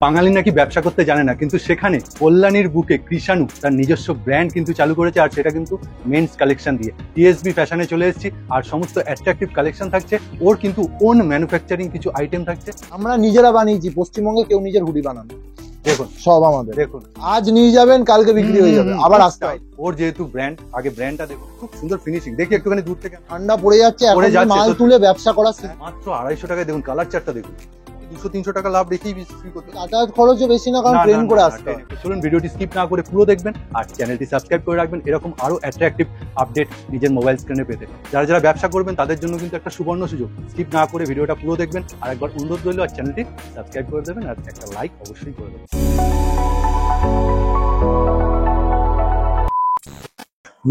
বাঙালি নাকি ব্যবসা করতে জানে না, কিন্তু সেখানে কল্যাণীর বুকে কৃষাণু তার নিজস্ব ব্র্যান্ড কিন্তু চালু করেছে, আর সেটা কিন্তু মেন্স কালেকশন দিয়ে। টিএসবি ফ্যাশনে চলে এসেছি, আর সমস্ত অ্যাট্রাকটিভ কালেকশন থাকছে। ওর কিন্তু ওন ম্যানুফ্যাকচারিং কিছু আইটেম থাকছে। আমরা নিজেরা বানিয়েছি, পশ্চিমবঙ্গে কেউ নিজের হুডি বানানো, দেখুন সব আমাদের। দেখুন, আজ নিয়ে যাবেন, কালকে বিক্রি হয়ে যাবে, আবার আসতে হবে। ওর যেহেতু ব্র্যান্ড, আগে ব্র্যান্ডটা দেখুন, খুব সুন্দর ফিনিশিং। দেখি একটুখানি দূর থেকে। ঠান্ডা পড়ে যাচ্ছে, এখন মাল তুলে ব্যবসা করা মাত্র 250 টাকায় দেখুন কালার চারটা দেখুন। 200-300 টাকা লাভ রেখেই বিক্রি করতে। যাতায়াত খরচও বেশি না, কারণ ট্রেন করে আসতে হয়। চলুন ভিডিওটি স্কিপ না করে পুরো দেখবেন, আর চ্যানেলটি সাবস্ক্রাইব করে রাখবেন এরকম আরো অ্যাট্রাকটিভ আপডেট নিজের মোবাইল স্ক্রিনে পেতে। যারা যারা ব্যবসা করবেন তাদের জন্য কিন্তু একটা সুবর্ণ সুযোগ। স্কিপ না করে ভিডিওটা পুরো দেখবেন, আর একবার অনুরোধ রইল আর চ্যানেলটি সাবস্ক্রাইব করে দেবেন, আর একটা লাইক অবশ্যই করে দেবেন।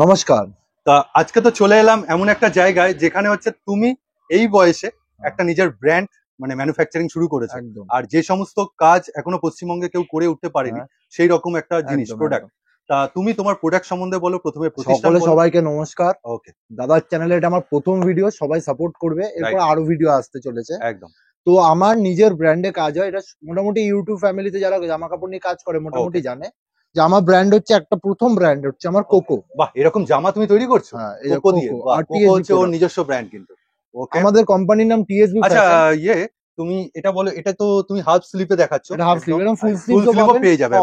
নমস্কার। তা আজকে তো চলে এলাম এমন একটা জায়গায় যেখানে হচ্ছে তুমি এই বয়সে একটা নিজের ব্র্যান্ড মানে ম্যানুফ্যাকচারিং শুরু করেছে, আর যে সমস্ত কাজ এখনো পশ্চিমবঙ্গে কেউ করে উঠতে পারেনি সেই রকম একটা জিনিস, প্রোডাক্ট। তা তুমি তোমার প্রোডাক্ট সম্বন্ধে বলো প্রথমে। সবাইকে নমস্কার। ওকে, দাদার চ্যানেলে এটা আমার প্রথম ভিডিও, সবাই সাপোর্ট করবে, এরপর আরো ভিডিও আসতে চলেছে। একদম। তো আমার নিজের ব্র্যান্ডে কাজ হয়, এটা মোটামুটি ইউটিউব ফ্যামিলিতে যারা জামা কাপড় নিয়ে কাজ করে মোটামুটি জানে যে আমার ব্র্যান্ড হচ্ছে, একটা প্রথম ব্র্যান্ড হচ্ছে আমার কোকো। বাহ, এরকম জামা তুমি তৈরি করছো? হ্যাঁ, কোকো দিয়ে। আর কোকো হচ্ছে ওর নিজস্ব ব্র্যান্ড কিন্তু। ওকে, আমাদের কোম্পানির নাম টিএসবি। আচ্ছা, তুমি এটা বলো, এটা তো তুমি হাফ স্লিপে দেখাচ্ছো, এটা হাফ স্লিভ, এরকম ফুল স্লিভও পেয়ে যাবে।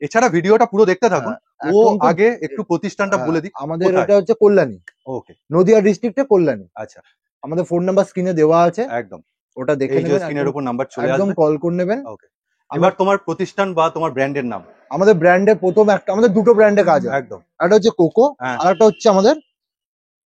এছাড়া ভিডিওটা পুরো দেখতে থাকুন। ও আগে একটু প্রতিষ্ঠানটা বলে দিই। আমাদের এটা হচ্ছে কল্যাণী। ওকে, নদিয়া ডিস্ট্রিক্টে কল্যাণী। আচ্ছা, আমাদের ফোন নাম্বার স্ক্রিনে দেওয়া আছে, একদম ওটা দেখে নেবেন। স্ক্রিনের উপর নাম্বার চলে আসবে, একদম কল করে নেবেন। ওকে, এবার তোমার প্রতিষ্ঠান বা তোমার ব্র্যান্ডের নাম। আমাদের ব্র্যান্ডের প্রথম একটা, আমাদের দুটো ব্র্যান্ডে কাজ হয়। একদম, একটা হচ্ছে কোকো, আর একটা হচ্ছে আমাদের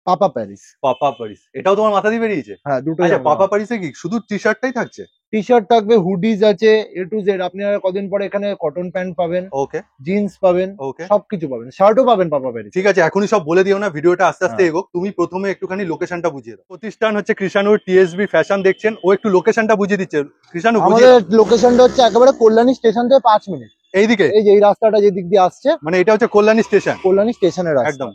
পাপা প্যারিস। পাপা প্যারিস, এটাও তোমার মাথা দিয়ে বেরিয়েছে? হ্যাঁ, দুটো। আচ্ছা, পাপা প্যারিসে কি শুধু টি শার্টটাই থাকছে? টি শার্ট থাকবে, হুডিজ আছে, এ টু জেড। আপনি কদিন পরে এখানে কটন প্যান্ট পাবেন, ওকে, জিন্স পাবেন, ওকে, সবকিছু পাবেন, শার্টও পাবেন পাপা প্যারিস। ঠিক আছে, এখনই সব বলে দিও না, ভিডিওটা আস্তে আস্তে এগোক। তুমি প্রথমে একটুখানি লোকেশনটা বুঝিয়ে দাও। প্রতিষ্ঠান হচ্ছে কৃষাণুর টিএসবি ফ্যাশন, দেখছেন ও একটু লোকেশনটা বুঝিয়ে দিচ্ছে। কৃষাণু, আমাদের লোকেশনটা হচ্ছে একেবারে কল্যাণী স্টেশন থেকে 5 মিনিট এইদিকে। এই যে এই রাস্তাটা যে দিক দিয়ে আসছে, মানে এটা হচ্ছে কল্যাণী স্টেশন। কল্যাণী স্টেশনের রাস্তা একদম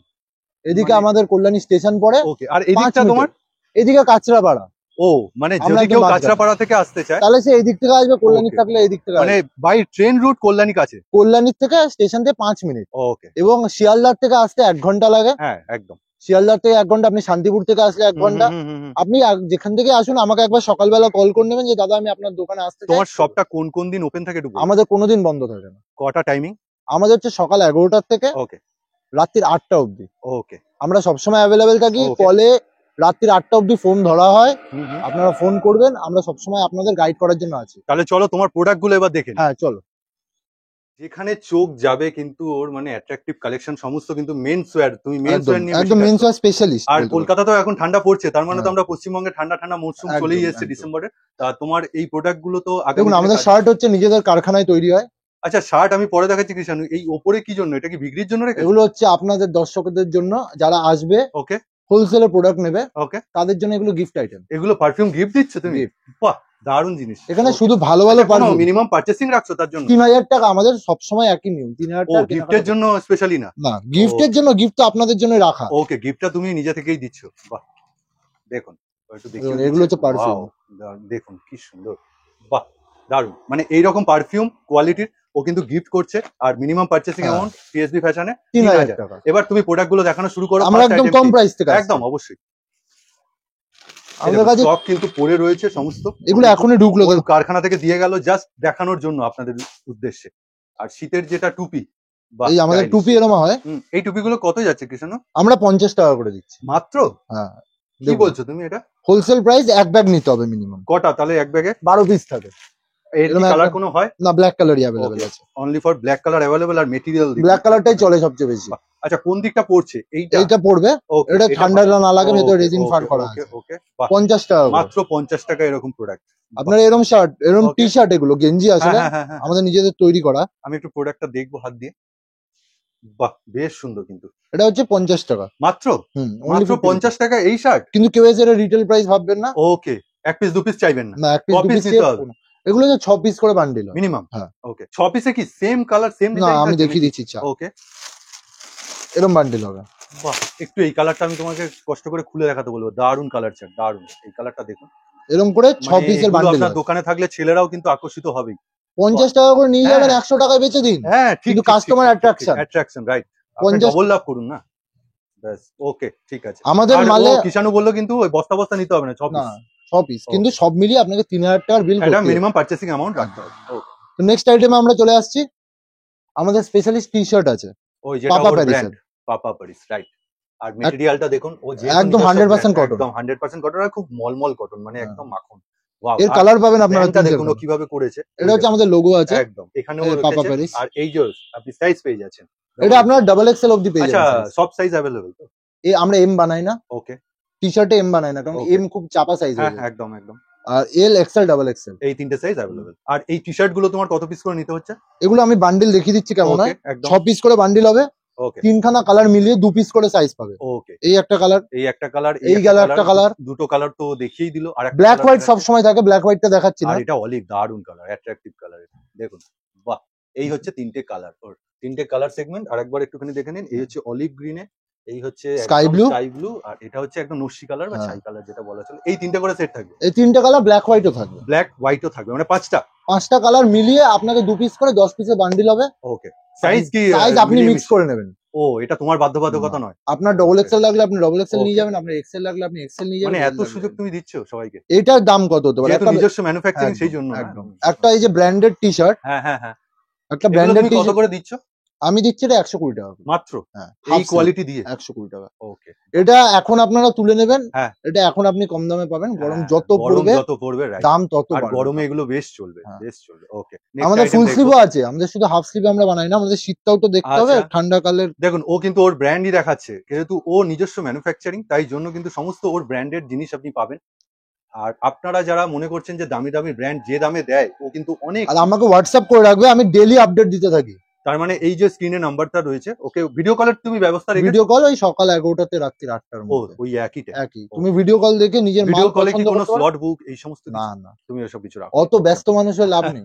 এদিকে আমাদের কল্যাণী স্টেশন পড়ে। ওকে, আর এদিকটা তোমার? এদিকে কাঁচরাপাড়া। ও, মানে যদি কেউ কাঁচরাপাড়া থেকে আসতে চায় তাহলে সে এই দিক থেকে আসবে, কল্যাণী থাকলে এই দিক থেকে, মানে বাই ট্রেন রুট কল্যাণী কাছে। কল্যাণীর থেকে স্টেশন থেকে 5 মিনিট। ওকে, এবং শিয়ালদার থেকে আসতে 1 ঘন্টা লাগে। হ্যাঁ, একদম। শিয়ালদার থেকে 1 ঘন্টা, আপনি শান্তিপুর থেকে আসলে 1 ঘন্টা। আপনি যেখান থেকে আসুন, আমাকে একবার সকালবেলা কল করে নেবেন যে দাদা আমি আপনার দোকানে আসতে চাই। তোমার শপটা কোন কোন দিন ওপেন থাকে? আমাদের কোনোদিন বন্ধ থাকে না। কটা টাইমিং? আমাদের হচ্ছে সকাল 11টার থেকে রাত্রির 8টা অবধি। ওকে, আমরা সবসময় অ্যাভেলেবেল থাকি। কলে রাত্রির 8টা অবধি ফোন ধরা হয়, আপনারা ফোন করবেন, আমরা সবসময় আপনাদের গাইড করার জন্য আছি। তাহলে চলো তোমার প্রোডাক্ট গুলো এবার দেখে। হ্যাঁ, চলো। যেখানে চোখ যাবে কিন্তু ওর মানে অ্যাট্রাকটিভ কালেকশন সমস্ত কিন্তু মেন্স ওয়্যার। তুমি মেন্স ওয়্যার নিয়ে একদম মেন্স ওয়্যার স্পেশালিস্ট। আর কলকাতা তো এখন ঠান্ডা পড়ছে, তার মানে তো আমরা পশ্চিমবঙ্গে ঠান্ডা ঠান্ডা মরশুম চলেই এসেছে ডিসেম্বরে। তা তোমার এই প্রোডাক্ট গুলো তো দেখুন, আমাদের শার্ট হচ্ছে নিজেদের কারখানায় তৈরি হয়। আচ্ছা, শার্ট আমি পরে দেখাচ্ছি। কৃষাণু, এই ওপরে কি জন্য? এটা কি বিক্রির জন্য রেখেছো? এগুলো হচ্ছে আপনাদের দর্শকদের জন্য, যারা আসবে ওকে, হোলসেলে প্রোডাক্ট নেবে, ওকে, তাদের জন্য এগুলো গিফট আইটেম। এগুলো পারফিউম গিফট দিচ্ছ তুমি? বাহ, দারুণ জিনিস। এখানে শুধু ভালো ভালো পারফিউম। মিনিমাম পারচেসিং রাখছো তার জন্য? 3000 টাকা আমাদের সবসময় একই নিয়ম, 3000 টাকা। গিফটের জন্য স্পেশালি না? না, গিফটের জন্য, গিফট তো আপনাদের জন্য রাখা। ওকে, গিফটটা তুমি নিজে থেকেই দিচ্ছ। বাহ, দেখুন একটু দেখি, এগুলো হচ্ছে পারফিউম। দেখুন কি সুন্দর, বাহ, দারুণ। মানে এইরকম পারফিউম কোয়ালিটির ও কিন্তু গিফট করছে, আর মিনিমাম পারচেসিং অ্যামাউন্ট টিএসবি ফ্যাশনে 3000 টাকা। এবার তুমি প্রোডাক্ট গুলো দেখানো শুরু করো। আমরা একদম কম প্রাইস থেকে। একদম, অবশ্যই। আমাদের কাছে স্টক কিন্তু পড়ে রয়েছে সমস্ত। এগুলো এখনই ঢুকলো, কারখানা থেকে দিয়ে গেল জাস্ট দেখানোর জন্য আপনাদের উদ্দেশ্যে। আর শীতের যেটা টুপি, এই আমাদের টুপি এরকম হয়। এই টুপিগুলো কত যাচ্ছে কৃষ্ণ? আমরা 50 টাকা করে দিচ্ছি মাত্র। হ্যাঁ, কি বলছো তুমি? এটা হোলসেল প্রাইস। 1 ব্যাগ নিতে হবে মিনিমাম। কটা তাহলে? 1 ব্যাগে 12 পিস থাকে। এর কালার কোনো হয় না? ব্ল্যাক কালারই अवेलेबल আছে। Only for black colour available, আর মেটেরিয়াল ব্ল্যাক কালারটাই চলে সবচেয়ে বেশি। আচ্ছা, কোন দিকটা পড়ছে? এইটা পড়বে। এটা ঠান্ডা না লাগে, ভেতরে রেজিন ফার করা আছে। ওকে, 50 টাকা মাত্র 50 টাকা এরকম প্রোডাক্ট। আপনারা এরকম শার্ট, এরকম টি শার্ট, এগুলো গেঞ্জি আসলে আমাদের নিজেদের তৈরি করা। আমি একটু প্রোডাক্টটা দেখবো হাত দিয়ে। বাহ, বেশ সুন্দর। কিন্তু এটা হচ্ছে 50 টাকা মাত্র। মাত্র 50 টাকা এই শার্ট। কিন্তু কেউ এসে রিটেল প্রাইস ভাববেন না। ওকে, 1 পিস 2 পিস চাইবেন না? 1 পিস 2 পিস নিতে হবে। এগুলো যে 6 পিস করে বান্ডিল মিনিমাম। হ্যাঁ, ওকে। 6 পিসে কি সেম কালার সেম ডিজাইন? না, আমি দেখিয়ে দিচ্ছি। ওকে, এরকম বান্ডিল হবে। বাহ, একটু এই কালারটা আমি তোমাকে কষ্ট করে খুলে দেখাতে বলবো। দারুন কালার চার্ট, দারুন। এই কালারটা দেখুন, এরকম করে 6 পিসের বান্ডিল। আপনার দোকানে থাকলে ছেলেরাও কিন্তু আকর্ষিত হবেই। 50 টাকা করে নিয়ে যাবেন, হ্যাঁ। 100 টাকায় বেচে দিন। হ্যাঁ ঠিক, কিন্তু customer attraction। রাইট। 50 ডবল লাভ করুন না, ব্যাস ওকে ঠিক আছে। আমাদের আর মালে কিষানু বললো কিন্তু ওই বস্তা বস্তা নিতে হবে না, 6 না পিস। 6 পিস, কিন্তু সব মিলিয়ে আপনাকে 3000 টাকার বিল এটা করতে হবে। মিনিমাম পারচেসিং অ্যামাউন্ট রাখতে হবে। তো নেক্সট আইটেমে আমরা চলে আসছি, আমাদের স্পেশালিস্ট টি শার্ট আছে ওই যেটা পাপা ওর প্যারিসের। ব্র্যান্ড পাপা প্যারিস, রাইট। আর মেটেরিয়ালটা দেখুন, ও যে একদম 100% কটন। একদম 100% কটন, আর খুব মলমল কটন, মানে একদম মাখন। ওয়াও। এর কালার পাবেন আপনারা ব্র্যান্ডটা 3 দেখুন ও color। কিভাবে করেছে। এটা হচ্ছে আমাদের লোগো আছে একদম এখানেও পাপা রেখেছে। প্যারিস। আর এই যে আপনি সাইজ পেয়ে যাচ্ছেন, এটা আপনার ডাবল এক্সেল অবধি পেয়ে আচ্ছা যাবেন। সব সাইজ অ্যাভেলেবল তো? আমরা এম বানাই না, ওকে। টি শার্টে এম বানাই না, কারণ Okay. এম খুব চাপা সাইজ হ্যাঁ হয়ে যায়। একদম একদম। আর এল, এক্সেল, ডাবল এক্সেল এই তিনটে সাইজ অ্যাভেলেবল। আর এই টি শার্ট গুলো তোমার কত পিস করে নিতে হচ্ছে? এগুলো আমি বান্ডিল দেখিয়ে দিচ্ছি কেমন ওকে হয়। একদম 6 পিস করে বান্ডিল হবে, ওকে 3খানা কালার মিলিয়ে 2 পিস করে সাইজ পাবে। ওকে। এই একটা কালার, এই একটা কালার, এই গেল একটা কালার। দুটো কালার তো দেখিয়েই দিল। আর একটা ব্ল্যাক colour হোয়াইট দেখাচ্ছে। সব সময় থাকে, ব্ল্যাক হোয়াইটটা দেখাচ্ছি না। আর এটা অলিভ, দারুন কালার, অ্যাট্রাকটিভ কালার। দেখুন বাহ, এই হচ্ছে তিনটে কালার, ওর তিনটে কালার সেগমেন্ট। আর একবার একটুখানি দেখে নিন, এই হচ্ছে অলিভ গ্রিনে, এই হচ্ছে Sky blue। স্কাই ব্লু, আর এটা হচ্ছে একদম নস্যি কালার বা হ্যাঁ। ছাই কালার যেটা বলা চলে। এই তিনটে করে সেট থাকবে, এই 3টে কালার ব্ল্যাক হোয়াইটও থাকবে, ব্ল্যাক হোয়াইটও থাকবে, মানে 5টা। 5টা কালার মিলিয়ে আপনাকে 2 পিস করে 10 পিসের বান্ডিল হবে। ওকে। সাইজ কি? সাইজ আপনি মিক্স করে নেবেন। ও এটা তোমার বাধ্যবাধকতা নয়। আপনার ডবল এক্সেল লাগলে আপনি ডবল এক্সেল নিয়ে Okay. যাবেন, আপনার এক্সেল লাগলে আপনি এক্সেল নিয়ে মানে যাবেন। এত সুযোগ তুমি দিচ্ছ সবাইকে, এটার দাম কত হতে পারে? যেহেতু একটা নিজস্ব ম্যানুফ্যাকচারিং, একদম, সেই জন্য না? একদম। একটা এই যে ব্র্যান্ডেড টি শার্ট, হ্যাঁ হ্যাঁ হ্যাঁ। একটা এগুলো ব্র্যান্ডেড তুমি টি কত শার্ট করে দিচ্ছ? আমি দিচ্ছি এটা 120 টাকা করে। মাত্র হ্যাঁ, এই কোয়ালিটি দিয়ে? 120 টাকা। ওকে। এটা এখন আপনারা তুলে নেবেন, হ্যাঁ। এটা এখন আপনি কম দামে পাবেন। গরম হ্যাঁ, যত গরম পড়বে যত পড়বে, right। দাম তত আর বাড়বে। গরমে এগুলো বেশ চলবে, হ্যাঁ। বেশ চলবে। ওকে। আমাদের ফুল স্লিভও আছে, আমাদের শুধু হাফ স্লিভ আমরা বানাই না, আমাদের শীতটাও তো দেখতে হবে, আচ্ছা। ঠান্ডা কালের। দেখুন ও কিন্তু ওর ব্র্যান্ডই দেখাচ্ছে, যেহেতু ও নিজস্ব ম্যানুফ্যাকচারিং, তাই জন্য কিন্তু সমস্ত ওর ব্র্যান্ডেড জিনিস আপনি পাবেন। আর আপনারা যারা মনে করছেন যে দামি দামি ব্র্যান্ড যে দামে দেয়, ও কিন্তু অনেক। আর আমাকে হোয়াটসঅ্যাপ করে রাখবে, আমি ডেইলি আপডেট দিতে থাকি। তার মানে এই যে স্ক্রিনে নাম্বারটা রয়েছে, ওকে ভিডিও কলের তুমি ব্যবস্থা রেখেছো? ভিডিও কল ওই সকাল 11টাতে রাত্রি 8টার ও মধ্যে। ওই একই টাইম। একই, তুমি ভিডিও কল দেখে নিজের মাল ভিডিও কলে কি পছন্দ কোনো করতে পারো। স্লট বুক এই সমস্ত না কিছু? না, তুমি এসব কিছু রাখো? অত ব্যস্ত মানুষের লাভ নেই।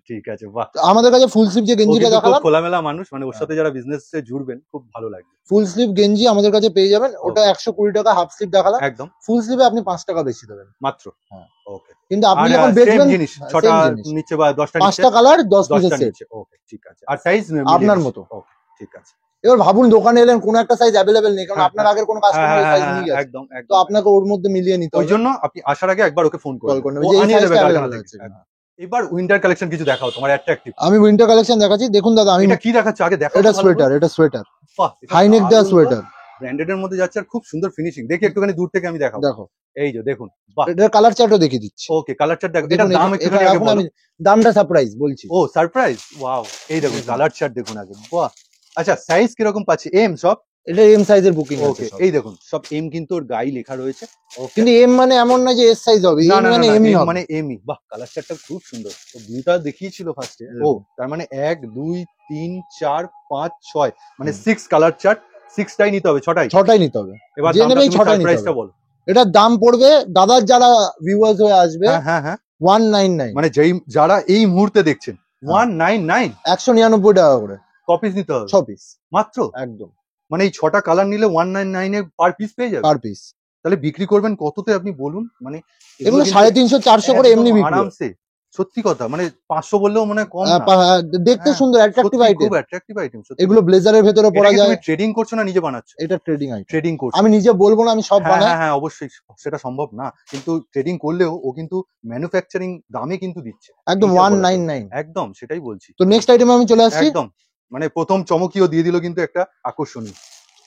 ঠিক আছে, বাহ। তো আমাদের কাছে ফুল স্লিভ যে ও গেঞ্জিটা কিন্তু খুব দেখালাম, খোলামেলা মানুষ, মানে ওর হ্যাঁ। সাথে যারা বিজনেসে জুড়বেন খুব ভালো লাগবে। ফুল স্লিভ গেঞ্জি আমাদের কাছে পেয়ে যাবেন, ওটা 120 টাকা। হাফ স্লিভ দেখালাম, একদম ফুল স্লিভে আপনি 5 টাকা বেশি দেবেন মাত্র। হ্যাঁ। ওকে। কিন্তু আপনি আর যখন সেম বেচবেন জিনিস 6টা নিচ্ছে বা 10টা নিচ্ছে? 5টা কালার 10 পিসের 10টা সেট নিচ্ছে, ওকে ঠিক আছে। আর সাইজ আপনার মতো। ওকে ঠিক আছে। এবার ভাবুন, দোকানে এলেন কোনো একটা সাইজ অ্যাভেলেবেল নেই, কারণ হ্যাঁ, আপনার আগের কোনো কাস্টমার এই সাইজ নিয়ে গেছে, একদম তো একদম। আপনাকে ওর মধ্যে মিলিয়ে নিতে ওই হবে। জন্য আপনি আসার আগে একবার ওকে ফোন কল করে করবেন, নেবেন ও যে এই আনিয়ে দেবে সাইজটা কারখানা অ্যাভেলেবল থেকে। আছে কিনা। এবার উইন্টার কালেকশন কিছু দেখাও তোমার অ্যাট্রাকটিভ। আমি উইন্টার কালেকশন দেখাচ্ছি, দেখুন দাদা আমি এটা কি দেখাচ্ছ আগে দেখাও। এটা সোয়েটার, এটা সোয়েটার বাহ, হাই নেক দেওয়া সোয়েটার, ব্র্যান্ডেড এর মধ্যে যাচ্ছে, আর খুব সুন্দর ফিনিশিং। দেখি একটুখানি দূর থেকে আমি দেখাবো। দেখো এই যে দেখুন, বাহ। এটার কালার চার্টও দেখিয়ে দিচ্ছি। ওকে, কালার চার্ট দেখো। দেখুন এটার দাম একটুখানি আগে এখন বলো। আমি দামটা সারপ্রাইজ বলছি। ও সারপ্রাইজ, ওয়াও। এই দেখুন কালার চার্ট দেখুন আগে, বাহ। আচ্ছা সাইজ কিরকম পাচ্ছি? এম সব? এটা এম সাইজের বুকিং আছে ওকে, সব। এই দেখুন সব এম, কিন্তু ওর গায়ে লেখা রয়েছে। ওকে। কিন্তু এম মানে এমন না যে এস সাইজ হবে, না এম না মানে না, এমই এম হবে। মানে এমই। বাহ, কালার চার্টটা খুব সুন্দর। তো ব্লুটা দেখিয়েছিল ফার্স্টে। ও তার মানে 1 2 3 4 5 6, মানে 6 কালার চার্ট। 6টাই নিতে হবে, 6টাই? 6টাই নিতে হবে। এবার যে নেবে এই 6টাই নিতে প্রাইসটা হবে। বলো। এটার দাম পড়বে দাদার যারা ভিউয়ার্স হয়ে আসবে হ্যাঁ হ্যাঁ হ্যাঁ, 199, মানে যারা এই মুহূর্তে দেখছেন 199, 199 টাকা করে কপিস নিতে হবে 6 পিস মাত্র। একদম মানে এই 6টা কালার নিলে 199 এ পার পিস পেয়ে যাবে। Per piece. তাহলে বিক্রি করবেন কততে আপনি বলুন? মানে এগুলো কিন্তু 350 400 করে একদম এমনি বিক্রি হয়। আরামসে। সত্যি কথা, মানে 500 বললেও মনে হয় কম না। দেখতে হ্যাঁ, সুন্দর অ্যাট্রাকটিভ সত্যি আইটেম। খুব অ্যাট্রাকটিভ আইটেম। এগুলো ব্লেজারের ভেতরে পরা যায়। তুমি ট্রেডিং করছো না নিজে বানাচ্ছো? এটা ট্রেডিং আইটেম। ট্রেডিং করছো? আমি নিজে বলবো না, আমি সব হ্যাঁ বানাই। হ্যাঁ হ্যাঁ, অবশ্যই সেটা সম্ভব না, কিন্তু ট্রেডিং করলেও ও কিন্তু ম্যানুফ্যাকচারিং দামে কিন্তু দিচ্ছে। একদম এইটা বলা 199। একদম সেটাই বলছি। তো নেক্সট আইটেমে আমি চলে আসছি। একদম, মানে প্রথম চমকিও দিয়ে দিল কিন্তু একটা আকর্ষণীয়।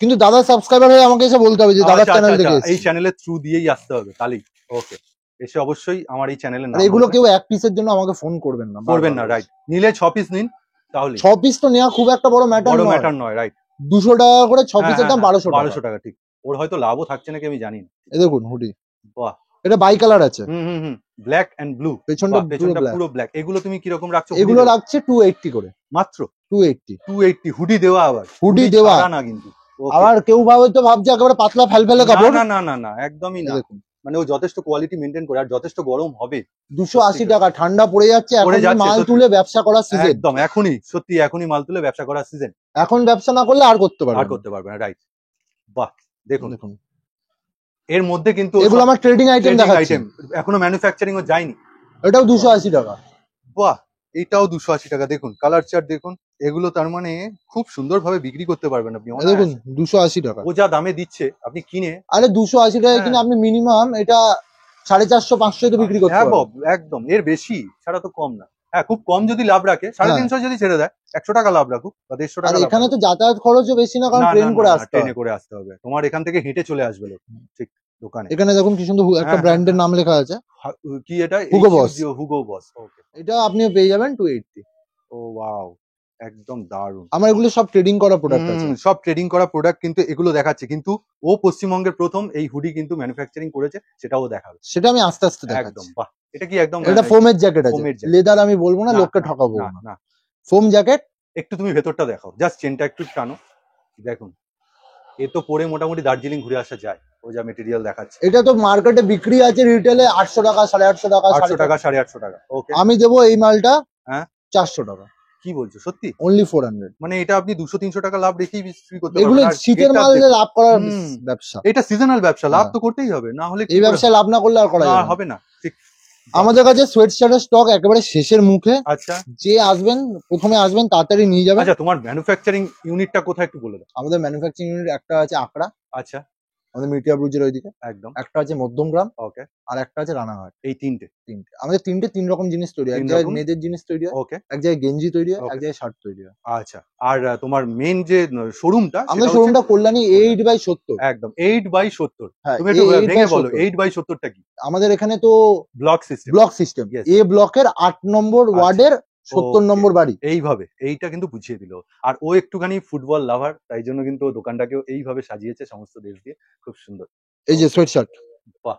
কিন্তু দাদা সাবস্ক্রাইবার হয়ে আমাকে এসে বলতে হবে যে দাদার আচ্ছা, চ্যানেল আচ্ছা, দেখে আচ্ছা, এই এসেছি। চ্যানেলের থ্রু দিয়েই আসতে হবে তাহলেই। ওকে, এসে অবশ্যই আমার এই চ্যানেলের আর নাম এগুলো বলবেন। কেউ এক পিসের জন্য আমাকে ফোন করবেন না, করবেন না, রাইট। নিলে 6 পিস নিন, তাহলে 6 পিস তো নেওয়া খুব একটা বড় ম্যাটার বড় নয়। ম্যাটার নয়, রাইট। 200 টাকা করে 6 পিসের দাম 1200 টাকা। 1200 টাকা, ঠিক। ওর হয়তো লাভও থাকছে নাকি আমি জানি না। এই দেখুন হুডি, বাহ, এটা বাই কালার আছে, হুম, ব্ল্যাক এন্ড ব্লু। পেছনটা পেছনটা black। পুরো ব্ল্যাক। এগুলো তুমি কি রকম রাখছো? এগুলো রাখছে 280 করে মাত্র 280। 280 হুডি দেওয়া, আবার হুডি দেওয়া ছাড়া না কিন্তু। Okay. আবার কেউ হয়তো ভাবছে একেবারে পাতলা ফেলফেলে কাপড়। না না না না, একদমই না। দেখুন মানে ও যথেষ্ট কোয়ালিটি মেনটেন করে, আর যথেষ্ট গরম হবে। 280 টাকা, ঠান্ডা পড়ে যাচ্ছে, পড়ে এখন যাচ্ছে, মাল সত্যি। তুলে ব্যবসা করার সিজন। একদম এখনই, সত্যি এখনই মাল তুলে ব্যবসা করার সিজন। এখন ব্যবসা না করলে আর করতে পারবে আর করতে পারবে না, রাইট। বাহ, দেখুন দেখুন এর মধ্যে কিন্তু এগুলো আমার ট্রেডিং আইটেম দেখাচ্ছি। এখনো ম্যানুফ্যাকচারিং ও যায়নি। এটাও 280 টাকা। বাহ, এইটাও 280 টাকা। দেখুন কালার চার্ট দেখুন, এগুলো তার মানে খুব সুন্দরভাবে বিক্রি করতে পারবেন আপনি। দেখুন 280 টাকা। ও যা দামে দিচ্ছে আপনি কিনে, আরে 280 টাকা হ্যাঁ। কিনে আপনি মিনিমাম এটা 450-500 তো বিক্রি করতে হ্যাঁ পারবেন। একদম, এর বেশি ছাড়া তো কম না। হ্যাঁ খুব কম যদি লাভ রাখে, 350 যদি ছেড়ে দেয়, 100 টাকা লাভ রাখুক বা 150 আর টাকা লাভ এখানে রাখুক। তো যাতায়াত খরচও বেশি না, কারণ না, ট্রেন না, করে না, আসতে ট্রেনে হয়। করে আসতে হবে, তোমার এখান থেকে হেঁটে চলে আসবে লোক ঠিক দোকানে। এখানে দেখুন কি সুন্দর একটা হ্যাঁ, ব্র্যান্ডের হ্যাঁ, নাম লেখা আছে, কি এটা? হুগো বস। হুগো বস। ওকে, এটা আপনিও পেয়ে যাবেন 280। ও ওয়াও, একদম দারুণ। আমার এগুলো সব ট্রেডিং করা প্রোডাক্ট আছে। সব ট্রেডিং করা প্রোডাক্ট, কিন্তু এগুলো দেখাচ্ছে, কিন্তু ও পশ্চিমবঙ্গের প্রথম এই হুডি কিন্তু ম্যানুফ্যাকচারিং করেছে, সেটাও দেখাবে। সেটা আমি আস্তে আস্তে একদম দেখাচ্ছি। বাহ, এটা কি একদম এটা ফোমের জ্যাকেট আছে, ফোমের জ্যাকেট। লেদার আমি বলবো না, না, লোককে না, ঠকাবো না, না। না। Foam jacket. একটু তুমি ভেতরটা দেখাও, জাস্ট চেনটা একটু টানো, দেখুন এ তো পরে মোটামুটি দার্জিলিং ঘুরে আসা যায়, ও যা মেটেরিয়াল দেখাচ্ছে। এটা তো মার্কেটে বিক্রি আছে রিটেলে 800 টাকা, 850 টাকা, 800 টাকা, 850 টাকা। ওকে, আমি দেবো এই মালটা হ্যাঁ 400 টাকা, কি বলছো সত্যি? অনলি 400। মানে এটা আপনি 200-300 টাকা লাভ রেখেই বিক্রি করতে এগুলো পারবেন। আর শীতের এটা মাল দেখুন, লাভ করার হুম, ব্যবসা। এটা সিজনাল ব্যবসা, লাভ হ্যাঁ। তো করতেই হবে, না হলে কি এই করে ব্যবসায় লাভ না করলে আর করা না, যাবে না। হবে না ঠিক। আমাদের কাছে সোয়েট শার্টের স্টক একেবারে শেষের মুখে। আচ্ছা, যে আসবেন প্রথমে আসবেন তাড়াতাড়ি নিয়ে যাবেন। আচ্ছা, তোমার ম্যানুফ্যাকচারিং ইউনিটটা কোথায় একটু বলে দাও। আমাদের ম্যানুফ্যাকচারিং ইউনিট একটা আছে আকড়া, আচ্ছা, আমাদের মিটিয়া ব্রুজের ওইদিকে, একদম একটা আছে মধ্যমগ্রাম, ওকে, আর একটা আছে রানাঘাট। এই তিনটে। তিনটে আমাদের তিন রকম জিনিস তৈরি হয়। এক তিন জায়গায় রকম? মেয়েদের জিনিস তৈরি হয়, ওকে, এক জায়গায় গেঞ্জি তৈরি হয়, এক ওকে, জায়গায় শার্ট তৈরি হয়। আচ্ছা। আর তোমার মেন যে শোরুমটা, আমাদের শোরুমটা কল্যাণী 8/70। একদম 8/70। হ্যাঁ, তুমি একটু ভেঙে বলো 8/70। 8/70টা কি? আমাদের এখানে তো block system. Block system. Yes. এ ব্লকের 8 নম্বর ওয়ার্ডের 70 Okay. নম্বর বাড়ি। এইভাবে এইটা কিন্তু বুঝিয়ে দিল। আর ও একটুখানি ফুটবল লাভার, তাই জন্য কিন্তু ও দোকানটাকেও এইভাবে সাজিয়েছে সমস্ত দেশ দিয়ে, খুব সুন্দর। এই যে সোয়েট শার্ট, বাহ,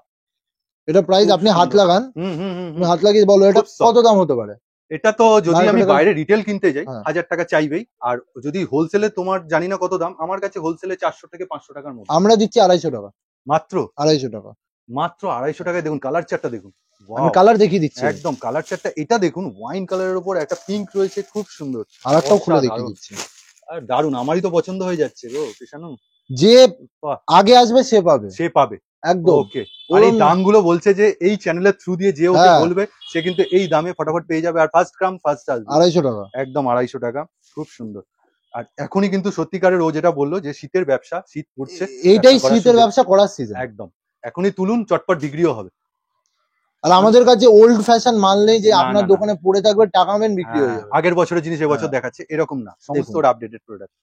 এটা প্রাইস খুব আপনি হাত সুন্দর। লাগান, হুম, হুম, হুম, তুমি হুম। হাত লাগিয়ে বলো এটা খুব soft। কত দাম হতে পারে। এটা তো যদি আমি মার্কেটে বাইরে রিটেল কিনতে যাই, হ্যাঁ। 1000 টাকা চাইবেই। আর যদি হোলসেলে, তোমার জানি না কত দাম, আমার কাছে হোলসেলে 400 থেকে 500 টাকার মধ্যে। আমরা দিচ্ছি 250 টাকা। মাত্র 250 টাকা। মাত্র 250 টাকায়। দেখুন কালার চার্টটা দেখুন, আমি Wow! কালার দেখিয়ে দিচ্ছি। একদম কালার চার্টটা এটা দেখুন, ওয়াইন কালারের উপর একটা পিঙ্ক রয়েছে, খুব সুন্দর। আর একটাও খুলে অসাধারণ। দেখিয়ে দিচ্ছি। আর দারুন, আমারই তো পছন্দ হয়ে যাচ্ছে গো কৃষাণু। যে বাহ, আগে আসবে সে পাবে সে পাবে। একদম। ওকে, আর এই দামগুলো বলছে যে এই চ্যানেলের থ্রু দিয়ে যে ওকে হ্যাঁ। বলবে সে কিন্তু এই দামে ফটাফট পেয়ে যাবে। আর ফার্স্ট গ্রাম ফার্স্ট চার্জ 250 টাকা। একদম 250 টাকা, খুব সুন্দর। আর এখনই কিন্তু সত্যিকারের ও যেটা বললো যে শীতের ব্যবসা, শীত পড়ছে, এইটাই ব্যবসা করার শীতের সুযোগ। ব্যবসা করার সিজন। একদম, এখনই তুলুন, চটপট বিক্রিও হবে। আর আমাদের কাছে ওল্ড ফ্যাশন মাল নেই যে না, আপনার না, না। দোকানে পড়ে থাকবে, টাকা নেবেন বিক্রি হয়ে হ্যাঁ, যাবে। আগের বছরের জিনিস এবছর হ্যাঁ। দেখাচ্ছে এরকম না, সমস্ত দেখুন। Updated product.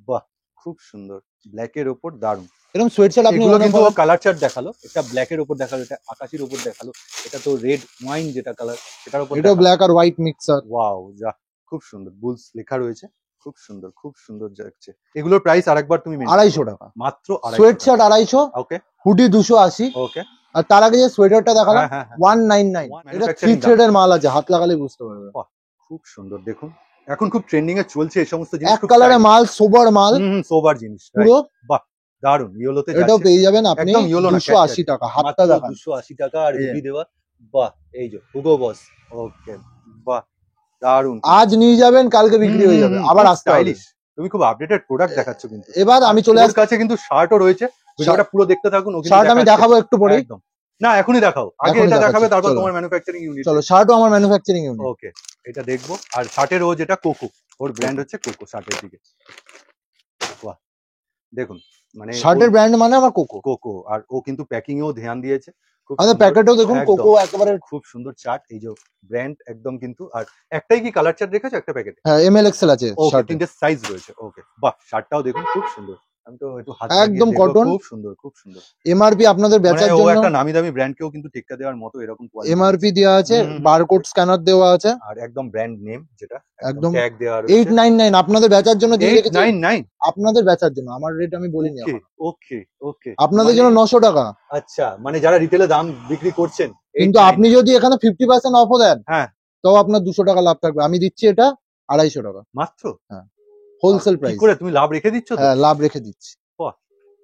বাহ, খুব সুন্দর, ব্ল্যাকের ওপর দারুন। এরকম সোয়েট শার্ট আপনি এগুলো অনেক কিন্তু পাবেন। কালার চার্ট দেখালো, এটা ব্ল্যাকের উপর দেখালো, এটা আকাশির উপর দেখালো, এটা তো রেড ওয়াইন যেটা কালার সেটার উপর এটাও ব্ল্যাক আর হোয়াইট মিক্সার। ওয়াও, যা খুব সুন্দর, বুলস লেখা রয়েছে, খুব সুন্দর, খুব সুন্দর যাচ্ছে। এগুলোর প্রাইস আরেকবার তুমি mention 250 করো। টাকা। মাত্র 250 সোয়েট টাকা। শার্ট 250, ওকে, হুডি 280, ওকে, আর তার আগে যে সোয়েটারটা দেখালাম হ্যাঁ, হ্যাঁ, হ্যাঁ। 199। এটা 3 Manufacturing দাম। থ্রেডের মাল আছে, হাত লাগালে বুঝতে পারবে। খুব সুন্দর, দেখুন এখন খুব ট্রেন্ডিং এ চলছে এই সমস্ত জিনিস, এক কালারে মাল, সোবার মাল সোবার জিনিস, পুরো। বাহ, দারুন। ইয়েলোতে এটাও যাচ্ছে, পেয়ে যাবেন আপনি একদম ইয়েলো না, 280 টাকা। হাতটা মাত্র দেখান। 280 টাকা আর এই যে। হুডি দেওয়া। বাহ, এই যে হুগো বস। ওকে, বাহ, দারুন। আজ নিয়ে যাবেন, কালকে বিক্রি হয়ে যাবে, আবার আসতে হবে। স্টাইলিশ, তুমি খুব আপডেটেড প্রোডাক্ট দেখাচ্ছ কিন্তু। এবার আমি চলে ওর আসছি। কাছে কিন্তু শার্টও রয়েছে, ভিডিওটা পুরো দেখতে থাকুন। ও কিন্তু শার্ট আমি দেখাচ্ছে। দেখাবো একটু পরে। একদম, না এখনই দেখাও, আগে এখনই এটা দেখাবে, দেখাচ্ছি, তারপর চলো। তোমার ম্যানুফ্যাকচারিং ইউনিট। চলো, শার্টও আমার ম্যানুফ্যাকচারিং ইউনিট। ওকে, এটা দেখবো। আর শার্টের ও যেটা কোকো, ওর ব্র্যান্ড হচ্ছে কোকো শার্টের দিকে। বাহ, দেখুন মানে শার্টের ব্র্যান্ড মানে আমার কোকো। কোকো। আর ও কিন্তু প্যাকিং এও ধ্যান দিয়েছে, খুব আমাদের সুন্দর। প্যাকেটেও দেখুন একদম। কোকো একেবারে। খুব সুন্দর চার্ট, এই যে ব্র্যান্ড একদম কিন্তু। আর একটাই কি কালার চার্ট রেখেছো একটা প্যাকেটে? হ্যাঁ, এমএল এক্সেল আছে ওকে, শার্টে। 3টে সাইজ রয়েছে। ওকে, বাহ, শার্টটাও দেখুন খুব সুন্দর। আমি তো একটু হাত একদম লাগিয়ে দেখবো, cotton। খুব সুন্দর, খুব সুন্দর। এমআরপি আপনাদের মানে বেচার ও জন্য একটা নামি দামি ব্র্যান্ডকেও কিন্তু টেক্কা দেওয়ার মতো এরকম quality এমআরপি দেওয়া আছে, হুম। বারকোড স্ক্যানার দেওয়া আছে। আর একদম ব্র্যান্ড নেম যেটা একদম ট্যাগ দেওয়া রয়েছে। 899 আপনাদের বেচার জন্য দিয়ে রেখেছি। 899। আপনাদের বেচার জন্য আমার রেট আমি বলিনি ওকে, এখন। ওকে, ওকে। আপনাদের জন্য 900 টাকা। আচ্ছা, মানে যারা রিটেলে দাম বিক্রি করছেন, কিন্তু 899 আপনি যদি এখানে 50% অফও দেন, হ্যাঁ, তো আপনার 200 টাকা লাভ থাকবে। আমি দিচ্ছি এটা 250 টাকা মাত্র হোলসেল কি প্রাইস। করে তুমি লাভ রেখে দিচ্ছ তো? হ্যাঁ, লাভ রেখে দিচ্ছি। বাহ।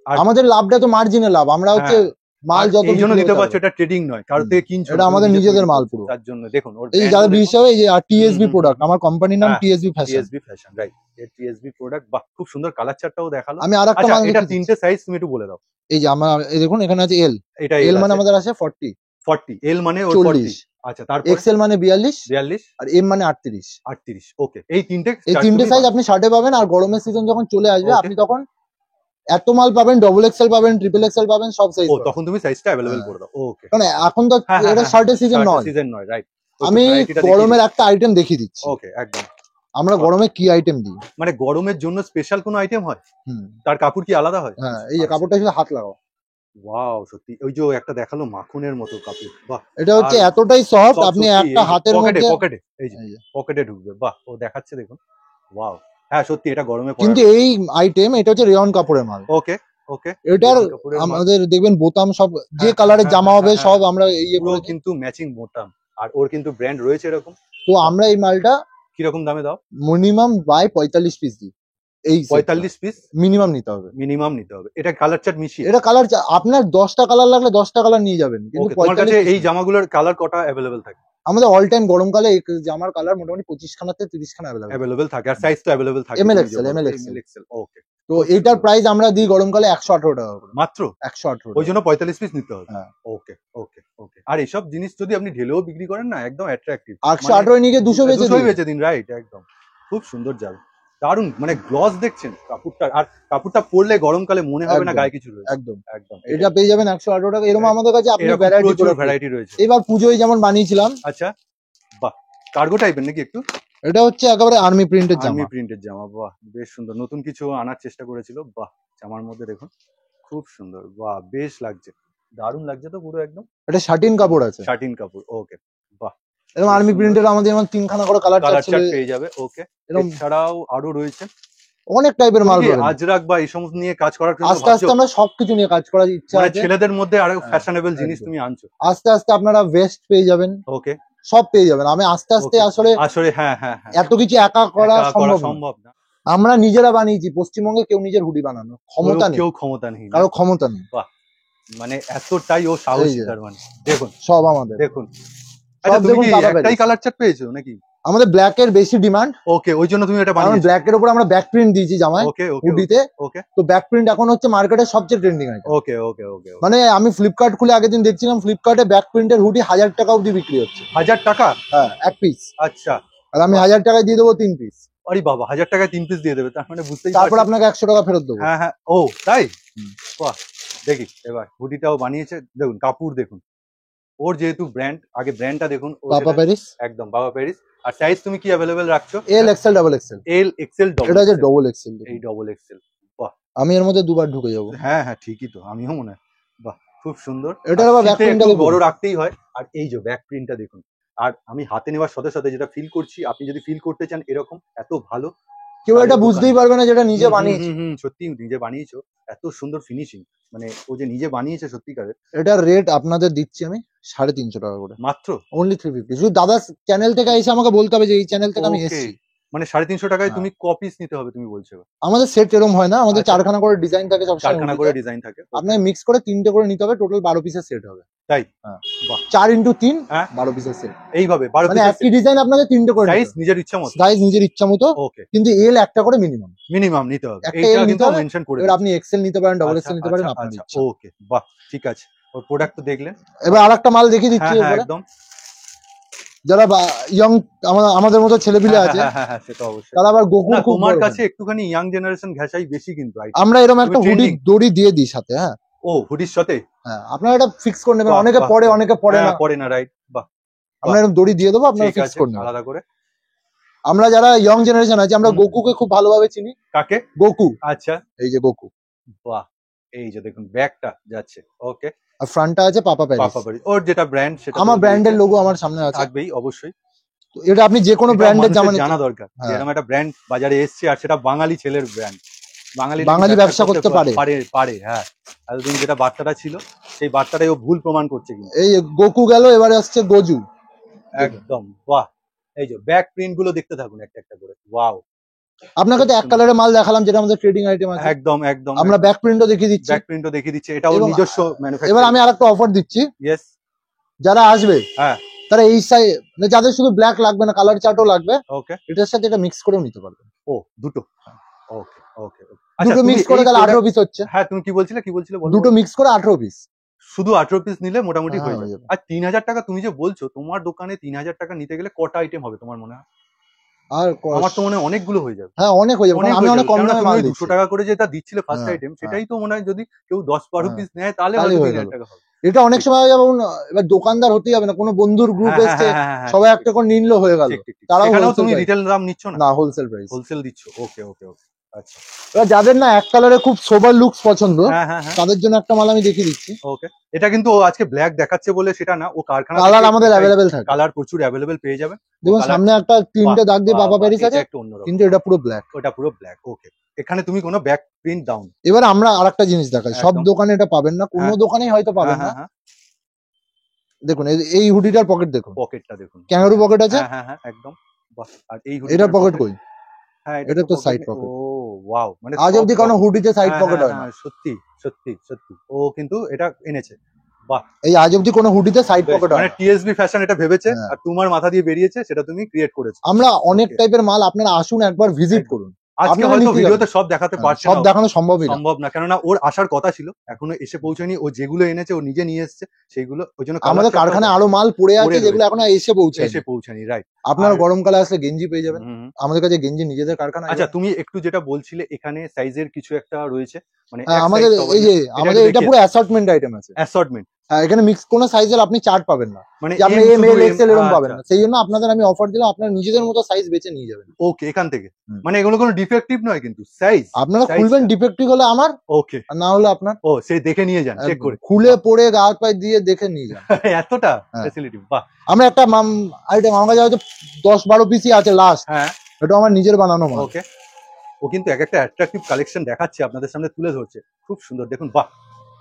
আর আমাদের লাভটা তো মার্জিনে লাভ, আমরা হচ্ছে মাল আর যত এই জন্য বিক্রি দিতে হতে পারছো, হবে। এটা ট্রেডিং নয়, কারোর হুম। থেকে কিনছো এটা না, আমাদের তুমি নিজেদের তৈরি মাল করছো, পুরো। তার জন্য দেখুন ওর এই যে যারা বিশেষ হবে, এই যে টিএসবি হুম, প্রোডাক্ট, আমার কোম্পানির নাম হ্যাঁ, TSB fashion. TSB fashion, right. এর টিএসবি প্রোডাক্ট, বাহ, খুব সুন্দর কালার চার্টটাও দেখালো। আমি আরেকটা আচ্ছা, মাল এটা দেখিয়ে দিচ্ছি। 3টে সাইজ তুমি একটু বলে দাও। এই যে আমার এই দেখুন এখানে আছে এল। এটা এল এল মানে আছে আমাদের আছে 40। 40, এল মানে ওর 40। 40। আচ্ছা, তারপর এক্সেল মানে 42 42 আর এম মানে 38। 38, ওকে। এই তিনটে সাইজ আপনি শার্টে পাবেন। আর গরমের সিজন যখন চলে আসবে Okay. আপনি তখন এত মাল পাবেন, ডবল এক্সেল পাবেন, ট্রিপল এক্সেল পাবেন, সব সাইজ। তখন তুমি সাইজটা অ্যাভেলেবল হ্যাঁ। করে দাও, ওকে। কারণ এখন তো এটা শার্টের সিজন নয়, সিজন নয়, রাইট। আমি গরমের একটা আইটেম দেখিয়ে দিচ্ছি। ওকে, একদম। আমরা গরমে কি আইটেম দিই, মানে গরমের জন্য স্পেশাল কোনো আইটেম হয়? হুম, তার কাপড় কি আলাদা হয়? হ্যাঁ, এই যে কাপড়টা শুধু হাত লাগাও। ওয়াও, সত্যি ওই যে একটা দেখালো মাখনের মতো কাপড়, বাহ। এটা হচ্ছে আর এতটাই সফট, আপনি একটা হাতের মধ্যে পকেটে, এই যে পকেটে ঢুকবে, বাহ। ও দেখাচ্ছে দেখুন, ওয়াও। হ্যাঁ, সত্যি এটা গরমে পরা। কিন্তু এই আইটেম এটা হচ্ছে রেয়ন কাপড়ের মাল। ওকে, ওকে। এটার আমাদের দেখবেন বোতাম সব যে কালারের জামা হবে সব আমরা পুরো কিন্তু ম্যাচিং বোতাম। আর ওর কিন্তু ব্র্যান্ড রয়েছে এরকম। তো আমরা এই মালটা কিরকম দামে দাও? মিনিমাম বাই 45 পিস দিই। এই 45 পিস মিনিমাম নিতে হবে। এটা কালার চার্ট মিশিয়ে? এটা কালার, আপনার 10টা কালার লাগলে 10টা কালার নিয়ে যাবেন, কিন্তু তোমার কাছে এই জামাগুলোর কালার কটা অ্যাভেলেবেল থাকে? আমাদের অল টাইম গরমকালে এই জামার কালার মোটামুটি 25 খানা থেকে 30 খানা অ্যাভেলেবেল থাকে। আর সাইজ তো অ্যাভেলেবেল থাকে, এমএল এক্সেল। ওকে। তো এটার প্রাইস আমরা দিই গরমকালে 118 টাকা করে মাত্র। 118, ওই জন্য 45 পিস নিতে হবে। হ্যাঁ। ওকে, ওকে, ওকে। আর এইসব জিনিস যদি আপনি ঢেলেও বিক্রি করেন না, একদম অ্যাট্রাকটিভ। 118 নিয়ে 200 বেচে দিন, রাইট, একদম। খুব সুন্দর যাবে, দারুন। মানে গ্লস দেখছেন কাপড়টা, আর কাপড়টা পরলে গরমকালে মনে হবে না গায়ে কিছু রয়েছে। একদম একদম। এটা পেয়ে যাবেন 118 টাকা। এরকম আমাদের কাছে আপনি ভ্যারাইটি রয়েছে। এবার পুজোয় যেমন বানিয়েছিলাম। আচ্ছা, বাহ। কার্গো টাইপের নাকি একটু? এটা হচ্ছে একেবারে আর্মি প্রিন্টের জামা, বাহ, বেশ সুন্দর। নতুন কিছু আনার চেষ্টা করেছিল, বাহ। জামার মধ্যে দেখুন, খুব সুন্দর, বাহ, বেশ লাগছে, দারুণ লাগছে তো পুরো একদম। এটা শাটিন কাপড় আছে, শাটিন কাপড়, ওকে, বাহ। এরকম আর্মি প্রিন্টের আমাদের যেমন 3খানা করে কালার চার্ট পেয়ে যাবে, ওকে। এছাড়াও আরো রয়েছে অনেক টাইপের মাল। আজরাক বা এই সমস্ত নিয়ে কাজ করার জন্য আস্তে আস্তে আমরা সবকিছু নিয়ে কাজ করার ইচ্ছা আছে। ছেলেদের মধ্যে আরো ফ্যাশনেবল জিনিস তুমি আনছো। আস্তে আস্তে আপনারা ভেস্ট পেয়ে যাবেন, ওকে, সব পেয়ে যাবেন। আমি আস্তে আস্তে আসলে হ্যাঁ, এত কিছু একা করা সম্ভব না। আমরা নিজেরা বানিয়েছি। পশ্চিমবঙ্গে কেউ নিজের হুডি বানানো ক্ষমতা নেই, কারো ক্ষমতা নেই। বাহ, মানে এতটাই ও সাহসী তার মানে। দেখুন সব আমাদের, দেখুন। আচ্ছা, তুমি কি একটাই কালার চার্ট পেয়েছো নাকি? আমাদের ব্ল্যাক এর বেশি ডিমান্ড। ওকে, ওই জন্য তুমি এটা বানিয়েছো। ব্ল্যাক এর উপর আমরা ব্যাক প্রিন্ট দিয়েছি জামায়, হুডিতে। ওকে, তো ব্যাক প্রিন্ট এখন হচ্ছে মার্কেটের সবচেয়ে ট্রেন্ডিং আইটেম। ওকে, ওকে, ওকে। মানে আমি ফ্লিপকার্ট খুলে আগের দিন দেখছিলাম, ফ্লিপকার্টে ব্যাক প্রিন্টের হুডি 1000 টাকা অবধি বিক্রি হচ্ছে। 1000 টাকা? হ্যাঁ, এক পিস। আচ্ছা। আর আমি 1000 টাকায় দিয়ে দেবো 3 পিস। আরে বাবা, 1000 টাকায় 3 পিস দিয়ে দেবে, তার মানে বুঝতেই পারছেন। তারপর আপনাকে 100 টাকা ফেরত দেবো। হ্যাঁ, ও তাই? বাহ, দেখি এবার হুডিটাও বানিয়েছে, দেখুন কাপড় দেখুন। ওর যেহেতু ব্র্যান্ড, আগে ব্র্যান্ডটা দেখুন, বাবা প্যারিস, একদম বাবা প্যারিস। আর সাইজ তুমি কি অ্যাভেলেবেল রাখছো? L XL, double XL. L XL, এটা হচ্ছে ডবল এক্সেল। এই ডবল এক্সেল, বাহ। আমি এর মধ্যে দুবার ঢুকে যাবো। হ্যাঁ, ঠিকই তো, আমিও মনে হয়। বাহ, খুব সুন্দর। এটা আবার ব্যাক প্রিন্টটা বড় রাখতেই হয়। আর এই যে ব্যাক প্রিন্টটা দেখুন। আর আমি হাতে নেওয়ার সাথে সাথে যেটা ফিল করছি, আপনি যদি ফিল করতে চান এরকম এত ভালো, কেউ এটা বুঝতেই পারবে না যেটা নিজে বানিয়েছে। সত্যি নিজে বানিয়েছো, এত সুন্দর ফিনিশিং, মানে ও যে নিজে বানিয়েছে সত্যিকারের। এটার রেট আপনাদের দিচ্ছি আমি 350 টাকা করে মাত্র, অনলি 350। শুধু দাদা চ্যানেল থেকে এসে আমাকে বলতে হবে যে এই চ্যানেল থেকে আমি এসেছি। মানে 350 টাকায় তুমি কপিস নিতে হবে তুমি বলছো? আমাদের সেট এরকম হয় না, আমাদের 4খানা করে ডিজাইন থাকে, 4খানা করে ডিজাইন থাকে। আপনাকে মিক্স করে 3টে করে নিতে হবে, টোটাল 12 পিসের সেট হবে। তাই? হ্যাঁ, 4x3 12 পিসের সেট। এইভাবে 12 মানে একই ডিজাইন আপনাকে 3টে করে, সাইজ নিজের ইচ্ছা মতো, ওকে। কিন্তু এল একটা করে মিনিমাম নিতে হবে। এইটা কিন্তু মেনশন করে এবার আপনি এক্সেল নিতে পারেন, ডাবল এক্সেল নিতে পারেন, আপনার ইচ্ছা। ওকে, বাহ, ঠিক আছে। ওর প্রোডাক্ট তো দেখলেন, এবার আরেকটা মাল দেখিয়ে দিচ্ছি। একদম, যারা ইয়ং আমাদের মতো ছেলেপিলে আছে, সেটা অবশ্যই। তারা আবার গোকু, তোমার কাছে একটুখানি ইয়াং জেনারেশন ঘেঁষাই বেশি, কিন্তু আমরা এরকম একটা হুডি দড়ি দিয়ে দিই সাথে। হ্যাঁ, ও হুডির সাথে? হ্যাঁ, আপনারা এটা ফিক্স করে নেবেন। অনেকে পরে না, রাইট। বাহ, আমরা এরকম দড়ি দিয়ে দেবো, আপনারা ফিক্স করে নেবেন আলাদা করে। আমরা যারা ইয়ং জেনারেশন আছে, আমরা গোকুকে খুব ভালোভাবে চিনি। কাকে? গোকু। আচ্ছা, এই যে গোকু, বাহ, এই যে দেখুন ব্যাকটা যাচ্ছে, ওকে। আর ফ্রন্টটা আছে পাপা প্যারিস। ওর যেটা ব্র্যান্ড, সেটা আমার ব্র্যান্ডের লোগো আমার সামনে আছে, থাকবেই অবশ্যই। এটা আপনি যে কোনো ব্র্যান্ডের জানা দরকার, এরকম একটা ব্র্যান্ড বাজারে এসছে, আর সেটা বাঙালি ছেলের ব্র্যান্ড। বাঙালি ব্যবসা করতে পারে। হ্যাঁ, এতদিন যেটা বার্তাটা ছিল, সেই বার্তাটাই ও ভুল প্রমাণ করছে। কিন্তু এই গোকু গেল, এবারে আসছে গোজু। একদম, বাহ। এই যে ব্যাক প্রিন্ট গুলো দেখতে থাকুন একটা একটা করে, ওয়াও। আপনাকে তো এক কালারের মাল দেখালাম, যেটা আমাদের ট্রেডিং আইটেম আছে। একদম, আমরা ব্যাক প্রিন্টও দেখিয়ে দিচ্ছি। এটা ওর নিজস্ব ম্যানুফ্যাকচার। এবার আমি আরেকটা অফার দিচ্ছি। ইয়েস, যারা আসবে, হ্যাঁ, তারা এই সাইজ, যাদের শুধু ব্ল্যাক লাগবে না, কালার চার্টও লাগবে, ওকে, এটার সাথে এটা মিক্স করেও নিতে পারবেন। ও, দুটো, ওকে। দুটো মিক্স করে তাহলে 18 পিস হচ্ছে। হ্যাঁ, তুমি কি বলছিলে? দুটো মিক্স করে 18 পিস। শুধু 18 পিস নিলে মোটামুটি হ্যাঁ, হয়ে হয়ে যাবে। যাবে। আর 3000 টাকা তুমি যে বলছো, তোমার দোকানে 3000 টাকা নিতে গেলে কটা আইটেম হবে তোমার মনে হয়? আর আমার তো মনে হয় অনেকগুলো হয়ে যাবে। হ্যাঁ, অনেক হয়ে যাবে, অনেক কারণ আমি হয়ে অনেক যাবে। কম কেননা দামে তুমি মাল ওই 200 দিচ্ছি। টাকা করে যেটা দিচ্ছিলে ফার্স্ট হ্যাঁ, আইটেম, হ্যাঁ, সেটাই তো মনে হয় যদি কেউ 10-12 হ্যাঁ, পিস নেয় তাহলে তাহলেই হয়তো হয়ে 3000 গেল। টাকা হবে। এটা অনেক ঠিক। সময় যেমন এবার দোকানদার হতেই হবে না, কোনো বন্ধুর গ্রুপ হ্যাঁ, হ্যাঁ, এসছে, হ্যাঁ, হ্যাঁ, হ্যাঁ, হ্যাঁ, সবাই ঠিক, ঠিক, একটা করে নিলো হয়ে গেল। ঠিক, ঠিক, ঠিক। তারাও সেখানেও হোলসেল তুমি প্রাইস। রিটেল দাম নিচ্ছ না? না, হোলসেল প্রাইস। হোলসেল দিচ্ছ। ওকে, ওকে, ওকে। আচ্ছা। এবার যাদের না এক কালারে খুব সোবার লুকস পছন্দ, হ্যাঁ, হ্যাঁ, হ্যাঁ। তাদের জন্য একটা মাল আমি দেখিয়ে দিচ্ছি। ওকে। এটা কিন্তু ও আজকে ব্ল্যাক দেখাচ্ছে বলে সেটা না, ও কারখানা কালার থেকে আমাদের এটাই অ্যাভেলেবেল থাকে। কালার প্রচুর অ্যাভেলেবেল পেয়ে যাবেন। ও দেখুন কালার সামনে একটা বাহ! 3টে দাগ দিয়ে বাহ! বাবা বাহ! প্যারিস এটা আছে, একটু অন্যরকম। কিন্তু এটা পুরো ব্ল্যাক। ওটা পুরো ব্ল্যাক। ওকে। এখানে তুমি কোনো ব্যাক প্রিন্ট দাওনি। এবার আমরা আরেকটা জিনিস দেখাই, সব একদম। দোকানে এটা পাবেন না, কোনো হ্যাঁ, দোকানেই হয়তো হ্যাঁ, পাবেন না। হ্যাঁ, হ্যাঁ। দেখুন এই হুডিটার পকেট দেখুন, পকেটটা দেখুন। ক্যাঙ্গারু পকেট আছে। হ্যাঁ, হ্যাঁ, হ্যাঁ, একদম। বাহ! আর এই এটার হুডিটার পকেট পকেট? কই? হ্যাঁ, এটা এটা তো তো পকেট সাইড নেই। ও পকেট। ওয়াও! মানে আজ সব অব্দি কোনো রকম। হুডিতে সাইড হ্যাঁ, পকেট হ্যাঁ, হয় না। হ্যাঁ, সত্যি, সত্যি, সত্যি। ও কিন্তু এটা এনেছে। বাহ! এই আজ অব্দি কোনো হুডিতে সাইড বেশ, পকেট হয় মানে না। টিএসবি ফ্যাশন এটা ভেবেছে হ্যাঁ। আর তোমার মাথা দিয়ে বেরিয়েছে, সেটা তুমি ক্রিয়েট করেছো। আমরা অনেক ওকে। টাইপের মাল, আপনারা আসুন একবার ভিজিট একদম। করুন, আজকে আপনারা হয়তো নিতে যাবেন। ভিডিওতে সব দেখাতে হ্যাঁ, পারছে সব না। দেখানো সম্ভবই না। সম্ভব না। কেননা ওর আসার কথা ছিল। এখনো এসে পৌঁছায়নি। ও যেগুলো এনেছে ও নিজে নিয়ে এসছে। সেইগুলো ওই জন্য কালার আমাদের চার্টটাও কারখানায় দেখো। আরো মাল পড়ে আছে পড়ে যেগুলো রয়েছে। এখনো এসে পৌঁছায়নি। এসে পৌঁছায়নি। রাইট। আপনারা আর গরমকালে আসলে গেঞ্জি পেয়ে যাবেন। হুম, হুম। আমাদের কাছে গেঞ্জি নিজেদের কারখানায় আচ্ছা, আছে। তুমি একটু যেটা বলছিলে এখানে সাইজের কিছু একটা রয়েছে। মানে হ্যাঁ, এক সাইজ আমাদের সবাই এই না। যে এটা আমাদের একটু এটা দেখিয়ে পুরো দাও। অ্যাসর্টমেন্ট আইটেম আছে। অ্যাসর্টমেন্ট। হ্যাঁ, এখানে মিক্স কোনো সাইজের আপনি চার্ট পাবেন না, মানে যে আপনি এম এম শুধু এল এম। এক্সেল এরকম পাবেন আচ্ছা। না। সেই জন্য আপনাদের আমি অফার দিলাম, আপনারা নিজেদের মতো সাইজ বেছে নিয়ে যাবেন। ওকে, এখান থেকে। হুম। মানে এগুলো কোনো ডিফেক্টিভ নয় কিন্তু। সাইজ, আপনারা খুলবেন, সাইজটা। ডিফেক্টিভ হলে আমার, ওকে। আর না হলে আপনার। ও সেই দেখে নিয়ে যান চেক একদম করে। খুলে বাহ! পড়ে গা হাত পায়ে দিয়ে দেখে নিয়ে যান। এতটা হ্যাঁ, ফ্যাসিলিটি। বাহ! আমরা একটা আইটেম আমার কাছে হয়তো 10-12 পিসই আছে লাস্ট। হ্যাঁ, এটা আমার নিজের বানানো মাল। ওকে। ও কিন্তু একটা অ্যাট্রাকটিভ কালেকশন দেখাচ্ছে, আপনাদের সামনে তুলে ধরছে। খুব সুন্দর দেখুন। বাহ!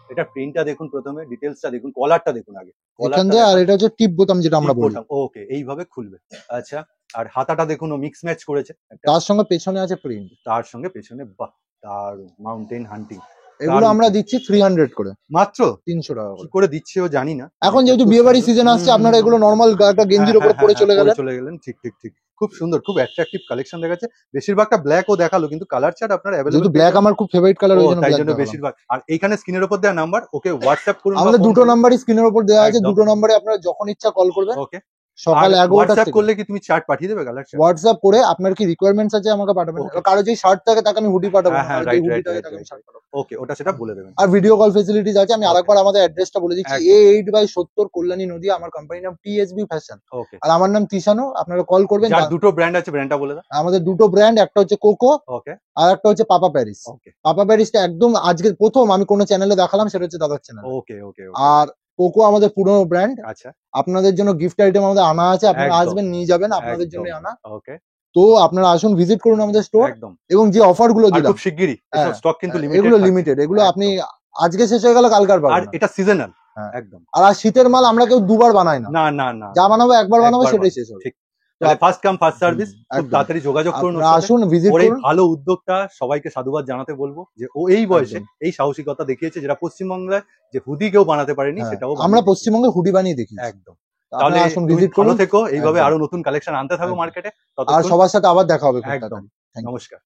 এটা প্রিন্টটা দেখুন, প্রথমে ডিটেইলসটা দেখুন, কলারটা দেখুন আগে। এখান কলারটা দিয়ে, আর দেখান। এটা হচ্ছে টিপ বোতাম যেটা আমরা টিপ বলি। বোতাম। ওকে, এইভাবে খুলবে। আচ্ছা। আর হাতাটা দেখুন ও মিক্স ম্যাচ করেছে একটা। তার সঙ্গে পেছনে আছে প্রিন্ট। তার সঙ্গে পেছনে বাহ! দারুন মাউন্টেন হান্টিং। এগুলো দারুন আমরা print। দিচ্ছি 300 করে, মাত্র 300 টাকা কি করে। করে দিচ্ছে ও জানি না। এখন এটা যেহেতু খুব বিয়ে বাড়ির সুন্দর। সিজন হুম, আসছে, হুম, আপনারা হুম, এগুলো হুম। নর্মাল একটা গেঞ্জির উপরে পরে চলে গেলেন। চলে গেলেন। ঠিক, ঠিক, ঠিক। খুব সুন্দর, খুব অ্যাট্রাকটিভ কালেকশন দেখাচ্ছে। বেশিরভাগটা ব্ল্যাক ও দেখালো, কিন্তু কালার চার্ট আপনার যেহেতু অ্যাভেলেবল পেয়ে ব্ল্যাক যাবেন। আমার খুব ফেভারিট কালার, ও ওই জন্য তাই ব্ল্যাক জন্য দেখালাম। বেশিরভাগ। আর এইখানে স্ক্রিনের উপর দেওয়া নাম্বার, ওকে হোয়াটসঅ্যাপ করুন বা আমাদের ফোন দুটো করুন। নাম্বারই স্ক্রিনের উপর দেওয়া আছে, একদম। দুটো নাম্বারে আপনারা যখন ইচ্ছা কল করবেন। ওকে। আর সকাল 11টার হোয়াটসঅ্যাপ থেকে করলে কি তুমি চার্ট পাঠিয়ে দেবে, কালার চার্ট? হোয়াটসঅ্যাপ করে আপনার কি রিকোয়ারমেন্টস আছে আমাকে পাঠাবেন। ওকে। এবার কারো যদি শার্ট থাকে তাকে আমি হুডি পাঠাবো হ্যাঁ, না, হ্যাঁ, কারো যদি রাইট, হুডি রাইট, থাকে রাইট, তাকে আমি রাইট। শার্ট পাঠাবো। ওকে, ওটা সেটা বলে দেবেন। আর ভিডিও কল ফেসিলিটিস আছে। আমি ওকে। আরেকবার আমাদের অ্যাড্রেসটা বলে দিচ্ছি, একদম। A8/70 কল্যাণী নদী। আমার কোম্পানির নাম টিএসবি ফ্যাশন, ওকে। আর আমার নাম তিশানো। আপনারা কল করবেন। যার দুটো ব্র্যান্ড আছে ব্র্যান্ডটা বলে দাও। আমাদের দুটো ব্র্যান্ড, একটা হচ্ছে কোকো ওকে, আর একটা হচ্ছে পাপা প্যারিস। ওকে, পাপা প্যারিসটা একদম আজকে প্রথম আমি কোনো চ্যানেলে দেখালাম, সেটা হচ্ছে দাদার চ্যানেল। ওকে, ওকে, ওকে। আর কোকো আমাদের পুরনো ব্র্যান্ড। আচ্ছা। আপনাদের জন্য গিফট আইটেম আমাদের আনা আছে, আপনারা একদম, আসবেন নিয়ে যাবেন, আপনাদের একদম। জন্য আনা। ওকে, তো আপনারা আসুন, ভিজিট করুন আমাদের স্টোর। একদম। এবং যে অফার গুলো আর দিলাম, খুব শিগগিরই এসব হ্যাঁ, স্টক কিন্তু লিমিটেড এগুলো থাকছে। লিমিটেড, এগুলো আপনি একদম। আজকে শেষ হয়ে গেলে কালকে আর আর পাবেন না। এটা সিজনাল। হ্যাঁ। একদম। আর শীতের মাল আমরা কেউ দুবার বানাই না, না, না, না, যা না। বানাবো একবার বানাবো, একবার সেটাই বানাবো। শেষ হবে। ঠিক। তো তাহলে ফার্স্ট কাম ফার্স্ট সার্ভিস। খুব একদম তাড়াতাড়ি যোগাযোগ করুন ওর আপনারা সাথে। আসুন, ভিজিট ওর এই করুন। ভালো উদ্যোগটা সবাইকে সাধুবাদ জানাতে বলবো, যে ও এই বয়সে একদম। এই সাহসিকতা দেখিয়েছে, যেটা পশ্চিমবাংলায় যে হুডি কেউ বানাতে পারেনি হ্যাঁ, সেটাও আমরা বানিয়ে দেখিয়েছে। পশ্চিমবঙ্গে হুডি বানিয়ে দেখি। একদম। তো তাহলে আপনারা আসুন, তুমি ভিজিট ভালো করুন। থেকো, এইভাবে একদম, আরো নতুন কালেকশন আনতে থাকো একদম। মার্কেটে। আর ততক্ষণ সবার সাথে আবার দেখা হবে খুব একদম। তাড়াতাড়ি। Thank you. নমস্কার।